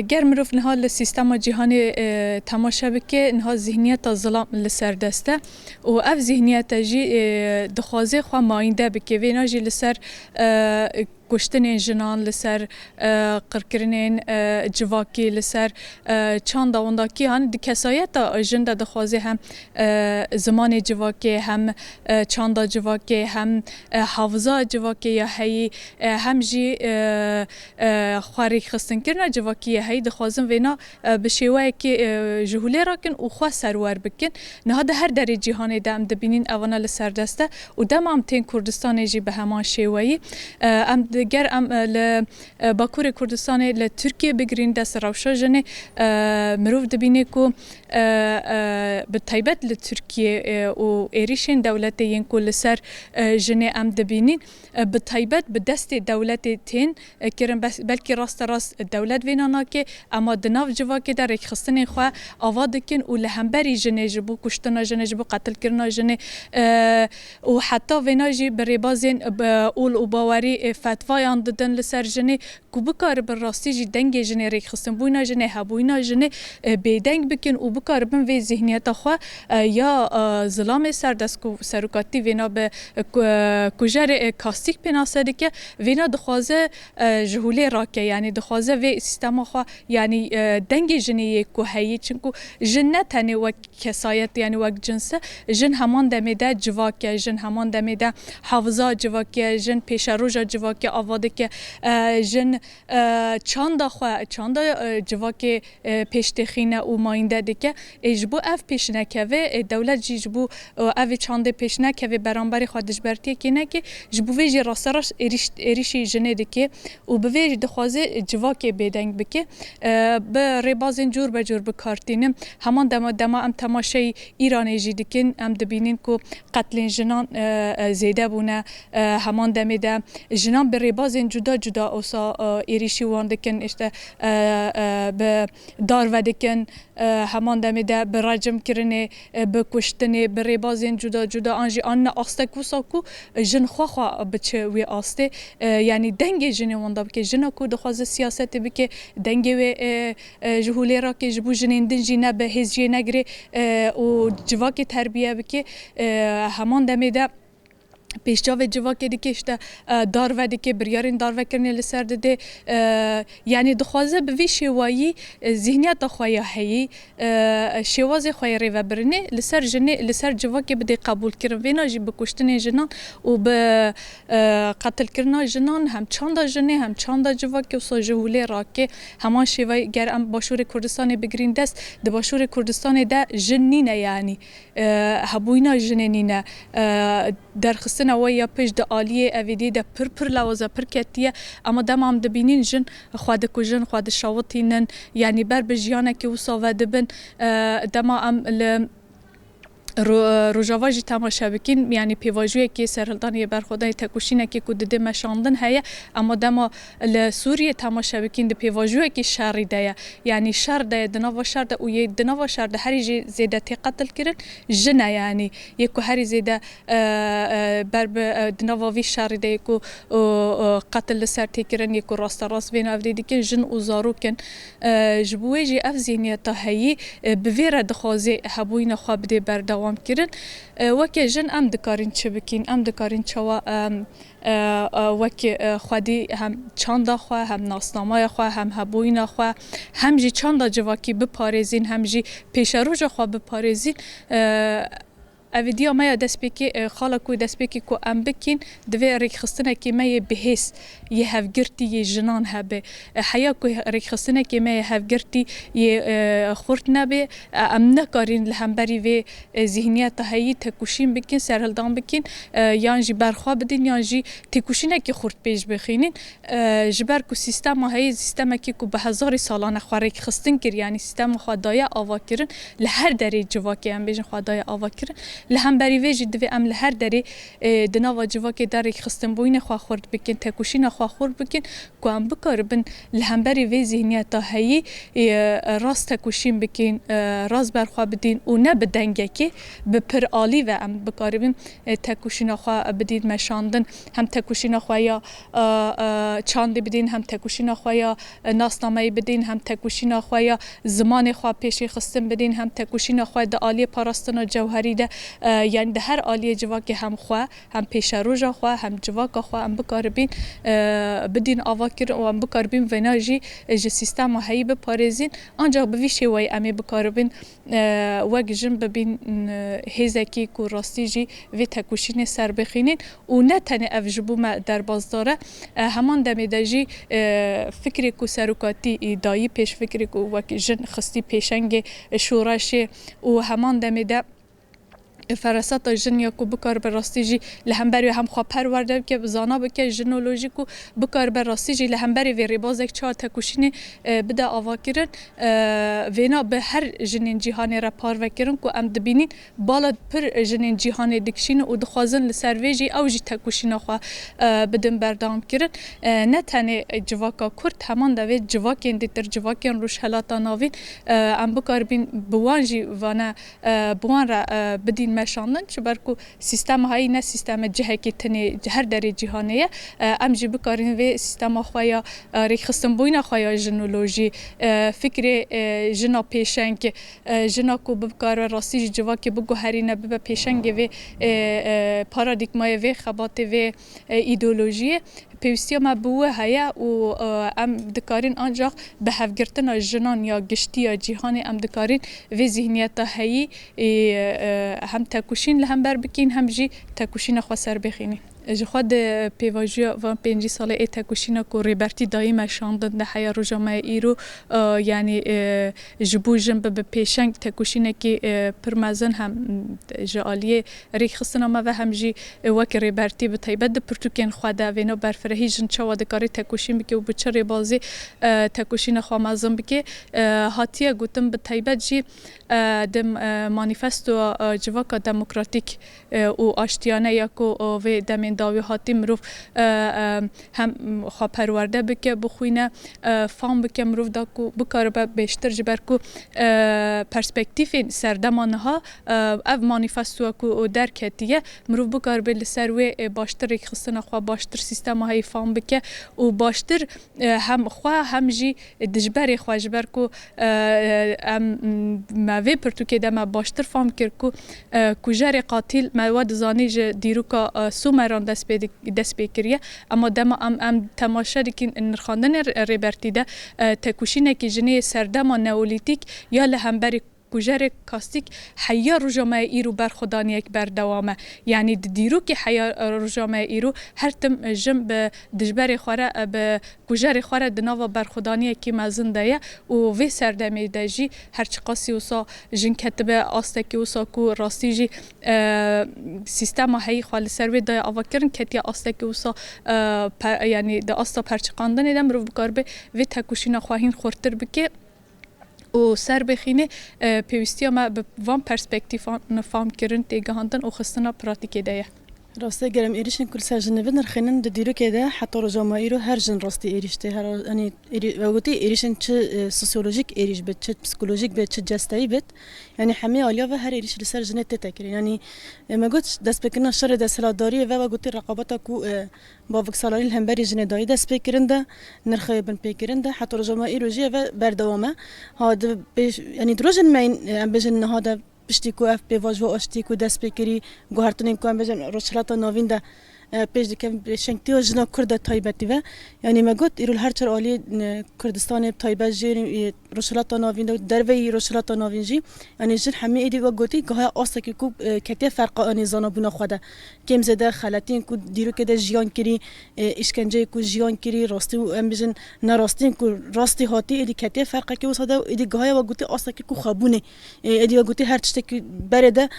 گر مروف نها لسیستم جهانی تماشا بکه نها ذهنیت ظلام لسر دسته و اف ذهنیت جی دخوازه خواه ماینده بکه وینا جی لسر کشتن جنان لسر قرکرنین جواکی لسر چند داونداکی هن دی کسایت جند دخوازه هم زمان جواکی هم چند جواکی هم حافظه جواکی یا هی هم جی خواری خستن کرنا جواکی هی دخوازن وینا بشیوه که جهولی راکن و خواه سرور بکن نه ده هر دری جهانی دام دبینین اوانا لسر دسته و دم هم تین کردستان جی به همان شیوهی ام گر ام ل باکور کردستان ل ترکیه بگرین دست روشا جنه مروف دبینه کو به تایبت ل ترکیه و ایریشین دولت ین کو لسر جنه ام دبینین به تایبت به دست دولت تین کرن بلکه راست دولت وینانا که اما دناف جوا که در یک خستن خواه آواد کن و لهمبری جنه جبو کشتنا جنه جبو قتل کرنا جنه و حتی وینا جی بری بازین اول و باوری فتوایان دادن لسر جنه کو بکار بر راستی جی دنگ جنه ریک خستن بوینا جنه هبوینا جنه بیدنگ بکن و بکار بن وی ذهنیت خواه یا ظلام سردست کو سروکاتی وینا به کجر کاستیک پناسده که وینا دخوازه جهولی راکه یعنی دخوازه وی سیستم خواه یعنی دنگ جنه کو هایی چنکو جن تنه و کسایت یعنی و جنسه جن همان دمیده جواکه جن همان دمیده حافظه جواکه جن پیش روژا جواکه آواده که جن چاندا خواه چاندا جواکه پیش تخینه و ماینده دیگه اجبو اف پیش نکوه دولت جی جبو اف چانده پیش نکوه برانبری خودش برتیه که نه که جبو ویجی راستراش ایریشی جنه دیگه و به ویجی دخوازه جواکه بیدنگ بکه به ریبازین جور به جور بکارتینم همان دما ام تماشای ایرانی جی دیکن ام دبینین که قتل جنان زیده بونه همان دمیده جنان به ریبازین جدا اوسا ایریشی وان دکن اشته به دار و دکن همان دمیده به رجم کرنه به کشتنه به ریبازین جدا آنجی آن آسته کوسا کو جن خواه بچه وی آسته یعنی دنگ جنه وان دا بکه جنه کو دخواز سیاست بکه دنگ وی جهولی را که جبو جنین دن جینه به هزجی نگره و جواک تربیه بکه همان دمیده پیشجاو جواکی دیکشته دار و دیکه بریارین دار و کرنی لسر ده یعنی دخوازه به وی شوایی ذهنیت خواهی هایی شواز خواهی ری و برنه لسر جنه لسر جواکی بده قبول کرن وینا جی بکشتن جنان و به قتل کرنا جنان هم چاندا جنه هم چاندا جواکی و سا جهولی راکه همان شوایی گر ام باشور کردستان بگرین دست ده باشور کردستان ده جنینه یعنی هبوینا جنینه در خستن اویا پیش د عالیه اویدی د پر لوازه پر کتیه اما دمام دبینین جن خود کو جن خود شاوتینن یعنی بر بجیانه که وساوه دبن دما ام روجاواجی تماشا بکین یعنی پیواجوی که سرهلدانی برخودای تکوشینه که کدده مشاندن هیا اما دما لسوریه تماشا بکین ده پیواجوی که شری ده یعنی شر ده دنوا شر ده و یه دنوا شر ده هری جی زیده تی قتل کرن جنه یعنی یکو هری زیده بر دنوا وی شر ده یکو قتل سر تی کرن یکو راست وین افدیدی که جن و زارو کن جبوی جی اف زینیت هایی بویره دخوازی هبوین خواب ده برده دوام کردن وکی جن ام دکارین چه بکین ام دکارین چوا وکی خودی هم چاندا خواه هم ناسنامای خواه هم هبوینا خواه هم جی چاندا جواکی بپارزین هم جی پیش روژا خواه بپارزین اویدیا ما دست بکی خاله کوی دست بکی کو ام بکین دوی ریک خستنه کی ما بهس یه هفگرتی یه جنان هبه حیا کوی ریک خستنه کی ما هفگرتی یه خورت نبه ام نکارین لهمبری و ذهنیت هایی تکوشین بکین سرهلدان بکین یانجی برخوا بدین یانجی تکوشینه کی خورت پیش بخینین جبر کو سیستم هایی سیستم کی کو به هزار سالانه خوریک خستن کر یعنی سیستم خدای آوا کرن لهر دری جواکی هم بیشن خدای آوا کرن لهمبری ویجی دوی ام لهر دری دناوا جواکی داری خستن بوین خواه خورد بکن تکوشین خواه خورد بکن که ام بکار بن لهمبری وی ذهنیت هایی راست تکوشین بکن راست برخواه بدین و نه بدنگه که به پر آلی و ام بکار بن تکوشین خواه بدین مشاندن هم تکوشین خواه یا چاند بدین هم تکوشین خواه یا ناسنامه بدین هم تکوشین خواه یا زمان خواه پیشی خستن بدین هم تکوشین خواه ده آلی پاراستن و جوهری ده یعنی ده هر آلی جواکی هم خواه هم پیش روژا خواه هم جواکا خواه هم بکار بین بدین آواکر و هم بکار بین وناجی جه سیستم هایی بپارزین آنجا بویشی وی امی بکار بین وگ جن ببین هزکی که راستی جی وی تکوشین سر بخینین و نه تنه افجبو ما در بازداره همان دمیده جی فکری که سروکاتی دایی پیش فکری که وگ جن خستی پیشنگ شورش و همان دمیده فراسات جن یا کو بکار بر راستی جی لهمبری هم خواه پرورده که زانا بکه ژنولوژی کو بکار بر راستی جی لهمبری وی ریباز یک چهار تکوشین بده آوا کرن وینا به هر جنین جهانی را پارو کرن کو ام دبینین بالا پر جنین جهانی دکشین و دخوازن لسرویجی او جی تکوشین خواه بدن بردام کرن نه تنه جواکا کرد همان دوید جواکین دیتر جواکین روش هلاتا ناوین ام بکار بین بوان جی وانا بوان را بدین مشاندن چه برکو سیستم هایی نه سیستم جهه که تنه هر دری جهانیه ام جی بکارین و سیستم خوایا ریخستن بوین خوایا ژنولوژی فکر جنا پیشنگ جنا کو بکار راستی جوا که بگو هرینه به پیشنگ و پارادیگمای و خبات و ایدئولوژی پیوستی ما بوه هیا و ام دکارین آنجا به هفگرتن جنان یا گشتی یا جهان ام دکارین و ذهنیت هایی هم تکوشین لهم بر بکین هم جی تکوشین خوا سر بخینی خود پیواجی و 5 ساله ای تکوشینا کو ریبرتی دایم شاندن ده حیا روجامه ایرو یعنی جبو جنب به پیشنگ تکوشینا کی پرمازن هم جالیه ریخستنا ما و هم جی وک ریبرتی به تایبت پرتوکین خدا وینو برفرهی جن چوا د کاری تکوشین بکی و بچری بازی تکوشینا خو مازن بکی هاتیه گوتم به تایبت جی دم مانیفستو جواکا دموکراتیک و آشتیانه یکو و دمین داوی هاتی مروف هم خواه پرورده بکه بخوینه فام بکه مروف دا کو بکار با بیشتر جبر کو پرسپکتیف سردمان ها او مانیفستو کو درکتیه مروف بکار بل سروی باشتر خستن خواه باشتر سیستم های فام بکه و باشتر هم خواه هم جی دجبری خواه جبر کو موی پرتوکه دم باشتر فام کرد کو کجار قاتل مواد زانی دیروکا سومران دست بکریه اما دم ام تماشا دکین نرخاندن ریبرتی ده تکوشینه که جنه سردم نئولیتیک یا لهمبری کجار کاستیک حیا روجامه ایرو برخودانی یک بردوامه یعنی دیرو که حیا روجامه ایرو هر تم جم به دجبر خوره به کجار خوره دناوا برخودانی کی مزنده و وی سردمی دجی هر چی قاسی وسا جن کتبه آستکی وسا کو راستی جی سیستم هایی خال سروی دای آواکرن کتی آستکی وسا یعنی د آستا پرچقاندن دم رو بکار به وی تکوشینا خواهین خورتر بکه و سر بخینه پیوستی ما به وان پرسپکتیف نفهم کردن تیگهاندن و خستنا پراتیک دیه. راسته گرم ایریشن کل سرجن ودن خنن دیرو که ده حتی رجاما ایرو هر جن راستی ایریشته هر یعنی وقتی ایریشن چه سوسیولوژیک ایریش بد چه پسیکولوژیک بد چه جستایی بد یعنی همه آلیا و هر ایریش لسرجن تتکری یعنی ما قلت دست بکرنا شر دست سلاداری و وقتی رقابتا کو با وکسالاری هم بری جن دایی دست بکرنده نرخه بن بکرنده حتی رجاما ایرو جیه و بردوامه هاد یعنی دروجن مین بجن هذا پشتی کو اف پیواج و آشتی کو دست بکری گوهرتونین کو هم بجن روشلاتا نوین ده پیش دکم شنگتی و جنا کرد تایبتی و یعنی ما گفت ایرول هر چر عالی کردستان تایبت جی روشلاتا نوین ده دروی روشلاتا نوین جی یعنی جن همه ایدی و گوتی که های آسکی کو کتی فرق آنی زانا بنا خدا کم زده خلاتین کو دیرو که ده جیان کری اشکنجه کو جیان کری راستی و ام بجن نراستین کو راستی هاتی ایدی کتی فرق کی وساده ایدی گهای و گوتی آسکی کو خابونه ایدی و گوتی هر چشتی برده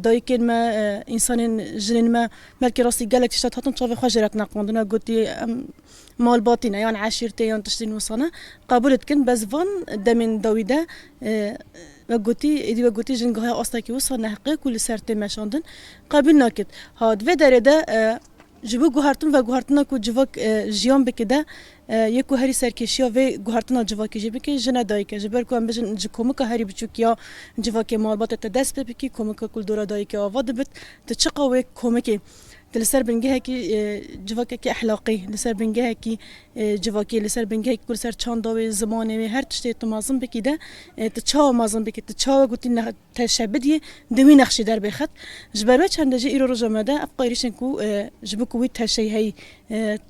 دایی که ما انسان جنین ما ملک راستی گلک تشتات هاتن شافي خجرت نقمندنا قلتي مال باطنة يعني عشيرتي يعني تشتين وصنا قابلت كن بس فان دمن داويدا وقلتي إذا وقلتي جنقها أصلا كي وصل نحقق كل سرتي مشاندن قابلنا كده هاد في درجة جبو گوهرتن و گوهرتنا کو جواک جیان بکده یکو هری سرکشیا و گوهرتنا جواکی جی بکی جنا دای که جبر کو ام بجن جکومک هری بچوکیا جواکی مالبات ته دست بکی کومک کول دورا دای که آواد بت تچقا و کومکی لسر بنجه کی جواکی کی اخلاقی لسر بنجه کی جواکی لسر بنجه کل سر چاند و زمانه و هر چیزی تو مازن بکیده تچا مازن بکی تچا گوتی نه تشبدی دوی نقشی در بخت جبر چند جی ایرو رجمده افقایشن کو جبکو وی تشی هی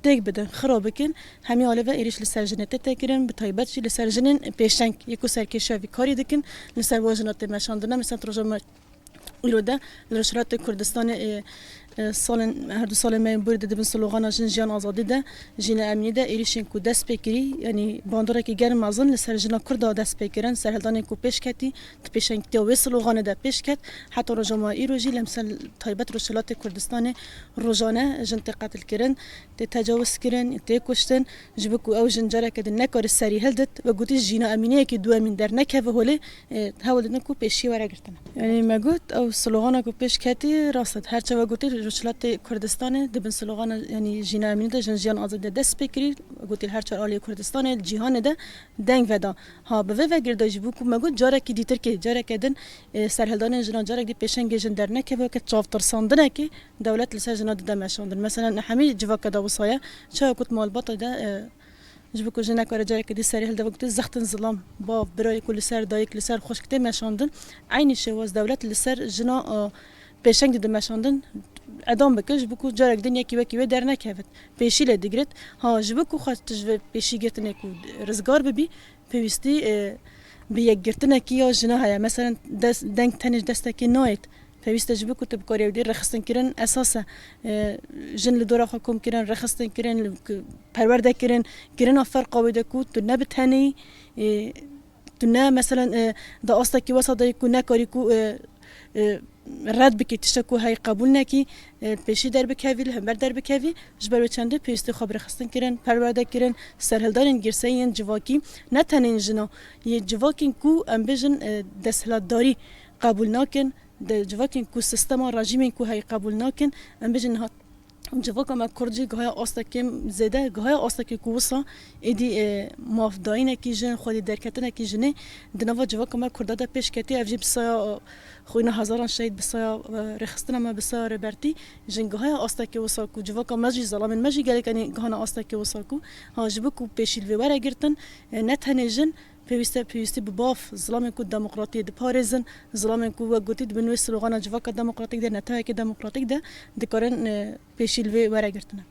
تگ بدن خراب کن همی حالا و ایرش لسر جنت تکرن به تایبت جی لسر جنن پیشنگ یکو سر کشاوی کاری دکن لسر واجنات مشاندنه مثلا رجم ایروده لرشرات کردستان سال هر دو سال من برد دبن سلوغانا جنجیان آزادی ده جین امنی ده ایریشن کو دست بکری یعنی بانداره که گرم مازن لسر جنا کردا دست بکرن سرهلدانی کو پیش کتی پیشن کتی و سلوغانه ده پیش کت حتی رجما ایروجی لمثل تایبت رشلات کردستان روزانه جنت قتل کرن تجاوز کرن تکشتن جبکو او جنجاره که نکار سری هلدت و گوتی جینا امنیه که دو من در نکه و هله حاول نکو پیشی ورا گرتن یعنی مگوت او سلوغانا کو پیش کتی راست هر چه و گوتی رشلات کردستان دبن سلوغان یعنی جینا امنی ده جنجیان آزاده دست بکری گوتی هر چه عالی کردستان جهان ده دنگ ودا ها به و گرداج بو کو مگوت جاره کی دیتر کی جاره کدن سرهلدان جنان جاره دی پیشنگ جن در نکه و که چافتر ساندنه کی دولت لسر جنا ده مشاندن مثلا همه جواک ده وصایا چا کوت مال بات ده جبکو جنا کار جاره کدی سری هل ده وقت زختن ظلام با برای کل سر دایک لسر خوشکته مشاندن عین شواز دولت لسر جنا پیشنگ ده مشاندن ادام بکش بکو جارک دنیا کی وکی در نکهت پیشی لدیگرت ها جبکو خواست جب پیشی گرتنه کو رزگار ببی پیوستی به یک گرتنه کی یا جنا هیا مثلا دنگ تنش دسته کی نایت پیوست جبکو تب کاری ودی رخصتن کردن اساسا جن لدورا حکم کردن رخصتن کردن پرورده کردن فرق قویده کو تو نبتنی تو نه مثلا دا استا کی وسط کو نکاری کو رد بکی تشکو های قبول نکی پیشی در بکوی هم بر در بکوی جبر چنده پیستی خبر خستن کردن پرورده کردن سرهلدارن گرسین جواکی نه تنین جنا یه جواکین کو ام بجن دستهلداری قبول نکن جواکین کو سیستم رژیمین کو های قبول نکن ام بجن هات جواک ما کردی گاهی آستکیم زده گاهی آستکی کوسا ایدی مافداینه کی جن خودی درکتنه کی جنه دنوا جواک ما کرده پیش کتی افجی بسا خوینا هزاران شهید بسا رخصتنا ما بسا ربرتی جن گاهی آستکی وسا کو جواک ماجی ظلام ماجی گلی کنی گاهنا آستکی وسا کو ها جبکو پیشیل و ورا گرتن نتنه جن پیوسته بباف ظلام کو دموکراتی د پاریزن ظلام کو و گوتید بنوی سلوغان جواک دموکراتیک ده نتای که دموکراتیک ده دکارن پیشیل و ورا گرتنه